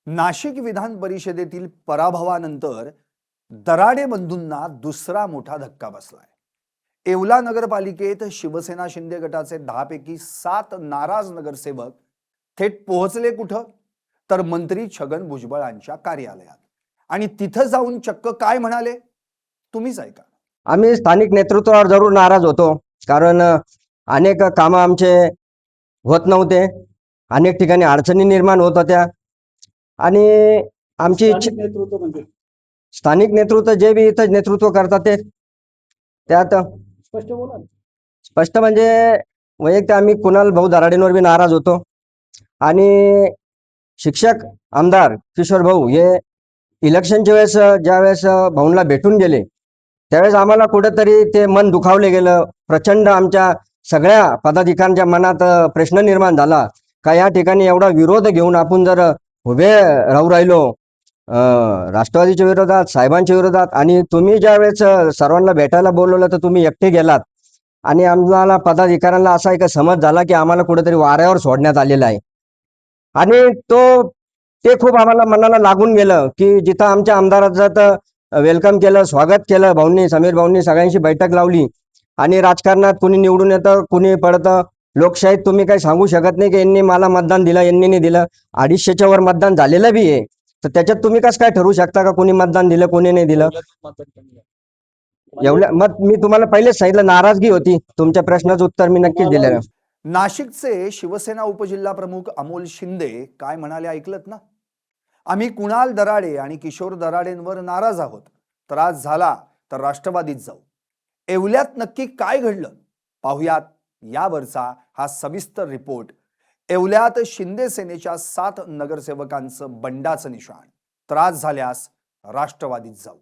नाशिक विधान परिषदेतील पराभवानंतर दराडे बंधूंना दुसरा मोठा धक्का बसलाय। येवला नगरपालिकेत शिवसेना शिंदे गटाचे 10 पैकी 7 नाराज नगरसेवक थेट पोहोचले कुठं, तर मंत्री छगन भुजबळांच्या कार्यालयात। आणि तिथं जाऊन चक्क काय म्हणाले, तुम्हीच ऐका। आम्ही स्थानिक नेतृत्वावर जरूर नाराज होतो, कारण अनेक कामं आमचे होत नव्हते, अनेक ठिकाणी अडचणी निर्माण होत होत्या आणि आमची स्थानिक नेतृत्व जे बी इथं नेतृत्व करतात ते त्यात स्पष्ट म्हणजे वैयक्तिक आम्ही कुणाल भाऊ दराडेंवर बी नाराज होतो आणि शिक्षक आमदार किशोर भाऊ हे इलेक्शनच्या वेळेस ज्यावेळेस भाऊंना भेटून गेले त्यावेळेस आम्हाला कुठेतरी ते मन दुखावले गेलं। प्रचंड आमच्या सगळ्या पदाधिकाऱ्यांच्या मनात प्रश्न निर्माण झाला का या ठिकाणी एवढा विरोध घेऊन आपण जर उभे राहू राहिलो राष्ट्रवादीच्या विरोधात, साहेबांच्या विरोधात, आणि तुम्ही ज्यावेळेस सर्वांना भेटायला बोलवलं तर तुम्ही एकटे गेलात आणि आम्हाला पदाधिकाऱ्यांना असा एक समज झाला की आम्हाला कुठेतरी वाऱ्यावर सोडण्यात आलेला आहे आणि ते खूप आम्हाला मनाला लागून गेलं की जिथं आमच्या आमदाराचं वेलकम केलं, स्वागत केलं भाऊंनी, समीर भाऊंनी सगळ्यांशी बैठक लावली आणि राजकारणात कुणी निवडून येतं कुणी पडतं, लोकशाहीत तुम्ही काही सांगू शकत नाही की यांनी मला मतदान दिलं यांनी नाही दिलं। 250च्या वर मतदान झालेलं बी आहे, तर त्याच्यात तुम्ही कसं काय ठरवू शकता का कोणी मतदान दिलं कोणी नाही दिलं? एवढं मत मी तुम्हाला पहिलेच सांगितलं, नाराजगी होती। तुमच्या प्रश्नाचं उत्तर मी नक्कीच दिलं। नाशिकचे शिवसेना उपजिल्हा प्रमुख अमोल शिंदे काय म्हणाले ऐकलत ना। आम्ही कुणाल दराडे आणि किशोर दराडेंवर नाराज आहोत, त्रास झाला तर राष्ट्रवादीत जाऊ। येवल्यात नक्की काय घडलं पाहुयात यावरचा हा सविस्तर रिपोर्ट। येवल्यात शिंदे सेनेच्या 7 नगरसेवकांचं बंडाचं निशाण, त्रास झाल्यास राष्ट्रवादीत जाऊ।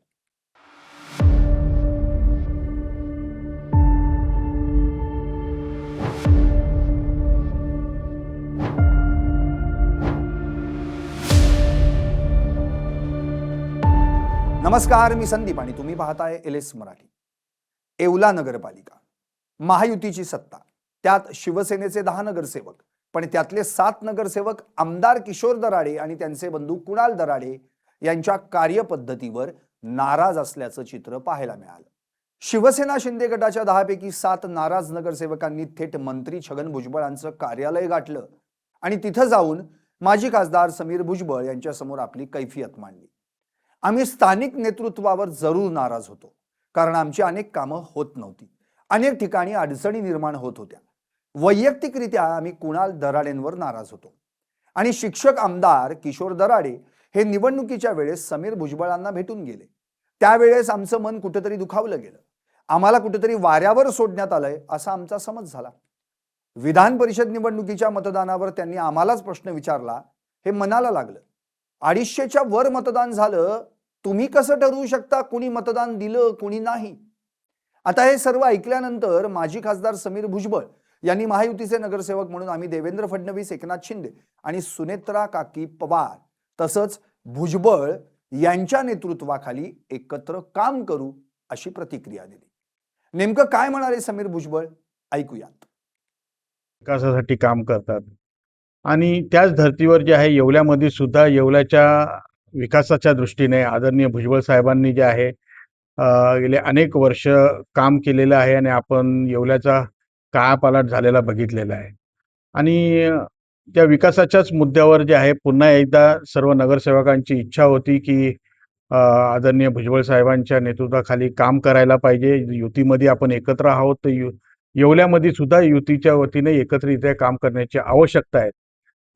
नमस्कार, मी संदीप आणि तुम्ही पाहताय एलएस मराठी। येवला नगरपालिका महायुतीची सत्ता, त्यात शिवसेनेचे 10 नगरसेवक, पण त्यातले 7 नगरसेवक आमदार किशोर दराडे आणि त्यांचे बंधू कुणाल दराडे यांच्या कार्यपद्धतीवर नाराज असल्याचं चित्र पाहायला मिळालं। शिवसेना शिंदे गटाच्या 10 पैकी 7 नाराज नगरसेवकांनी थेट मंत्री छगन भुजबळांचं कार्यालय गाठलं आणि तिथं जाऊन माजी खासदार समीर भुजबळ यांच्या समोर आपली कैफियत मांडली। आम्ही स्थानिक नेतृत्वावर जरूर नाराज होतो, कारण आमची अनेक कामं होत नव्हती, अनेक ठिकाणी अडचणी निर्माण होत होत्या। वैयक्तिकरित्या आम्ही कुणाल दराडेंवर नाराज होतो आणि शिक्षक आमदार किशोर दराडे हे निवडणुकीच्या वेळेस समीर भुजबळांना भेटून गेले, त्यावेळेस आमचं मन कुठेतरी दुखावलं गेलं। आम्हाला कुठेतरी वाऱ्यावर सोडण्यात आलंय असा आमचा समज झाला। विधान परिषद निवडणुकीच्या मतदानावर त्यांनी आम्हालाच प्रश्न विचारला, हे मनाला लागलं। 250च्या वर मतदान झालं, तुम्ही कसं ठरवू शकता कुणी मतदान दिलं कुणी नाही? आता हे सर्व ऐकल्यानंतर माजी खासदार समीर भुजबळ यांनी महायुतीचे नगरसेवक म्हणून आम्ही देवेंद्र फडणवीस, एकनाथ शिंदे आणि सुनेत्रा काकी पवार तसंच भुजबळ यांच्या नेतृत्वाखाली एकत्र काम करू अशी प्रतिक्रिया दिली। नेमकं काय म्हणाले समीर भुजबळ, ऐकूयात। विकासासाठी काम करतात आणि त्याच धर्तीवर जे आहे येवल्यामध्ये सुद्धा येवल्याच्या विकासाच्या दृष्टीने आदरणीय भुजबळ साहेबांनी जे आहे गेले अनेक वर्ष काम केलेलं आहे आणि आपण येवल्याचा कायापालट झालेला बघितलेला आहे आणि त्या विकासाच्याच मुद्द्यावर जे आहे पुन्हा एकदा सर्व नगरसेवकांची इच्छा होती की आदरणीय भुजबळ साहेबांच्या नेतृत्वाखाली काम करायला पाहिजे। युतीमध्ये आपण एकत्र आहोत, तर येवल्यामध्ये सुद्धा युतीच्या वतीने एकत्रितरित्या काम करण्याची आवश्यकता आहे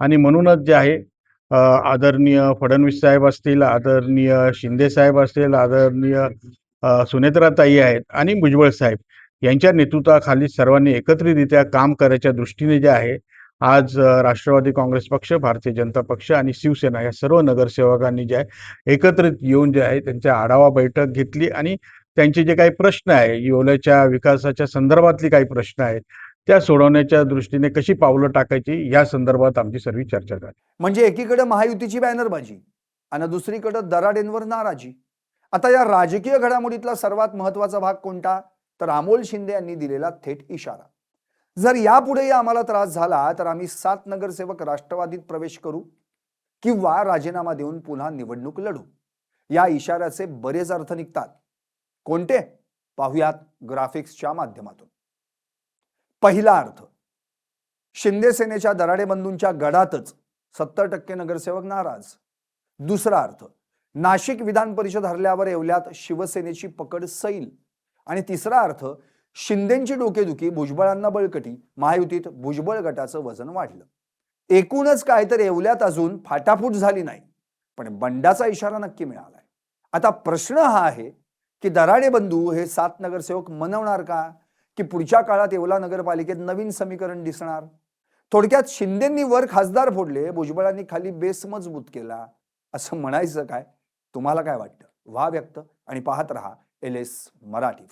आणि म्हणूनच जे आहे आदरणीय फडणवीस साहेब असतील, आदरणीय शिंदे साहेब असतील, आदरणीय सुनेत्राताई आहेत आणि भुजबळ साहेब यांच्या नेतृत्वाखाली सर्वांनी एकत्रितरित्या काम करायच्या दृष्टीने जे आहे आज राष्ट्रवादी काँग्रेस पक्ष, भारतीय जनता पक्ष आणि शिवसेना या सर्व नगरसेवकांनी जे आहे एकत्रित येऊन जे आहे त्यांच्या आढावा बैठक घेतली आणि त्यांचे जे काही प्रश्न आहे येवल्याच्या विकासाच्या संदर्भातली काही प्रश्न आहेत त्या सोडवण्याच्या दृष्टीने कशी पावलं टाकायची या संदर्भात आमची सर्व चर्चा झाली। म्हणजे एकीकडे महायुतीची बॅनरबाजी आणि दुसरीकडे दराडेंवर नाराजी। आता या राजकीय घडामोडीतला सर्वात महत्त्वाचा भाग कोणता, तर अमोल शिंदे यांनी दिलेला थेट इशारा। जर यापुढेही आम्हाला त्रास झाला तर आम्ही 7 नगरसेवक राष्ट्रवादीत प्रवेश करू। किंवा राजीनामा देऊन पुन्हा निवडणूक लढू या इशाऱ्याचे बरेच अर्थ निघतात. कोणते पाहुयात ग्राफिक्सच्या माध्यमातून. पहिला अर्थ, शिंदे सेनेच्या दराडे बंधूंच्या गडातच 70% नगरसेवक नाराज. दुसरा अर्थ, नाशिक विधान परिषद हरल्यावर येवल्यात शिवसेनेची पकड सैल. आणि तिसरा अर्थ, शिंदेंची डोकेदुखी, भुजबळांना बळकटी, महायुतीत भुजबळ गटाचं वजन वाढलं. एकूणच काय तर येवल्यात अजून फाटाफूट झाली नाही, पण बंडाचा इशारा नक्की मिळालाय. आता प्रश्न हा आहे की दराडे बंधू हे 7 नगरसेवक मनवणार का, की पुढच्या काळात येवला नगरपालिकेत नवीन समीकरण दिसणार. थोडक्यात शिंदेंनी वर खासदार फोडले, भुजबळांनी खाली बेस मजबूत केला, असं म्हणायचं काय? तुम्हाला काय वाटतं? व्हा व्यक्त आणि पाहत रहा LS मराठी.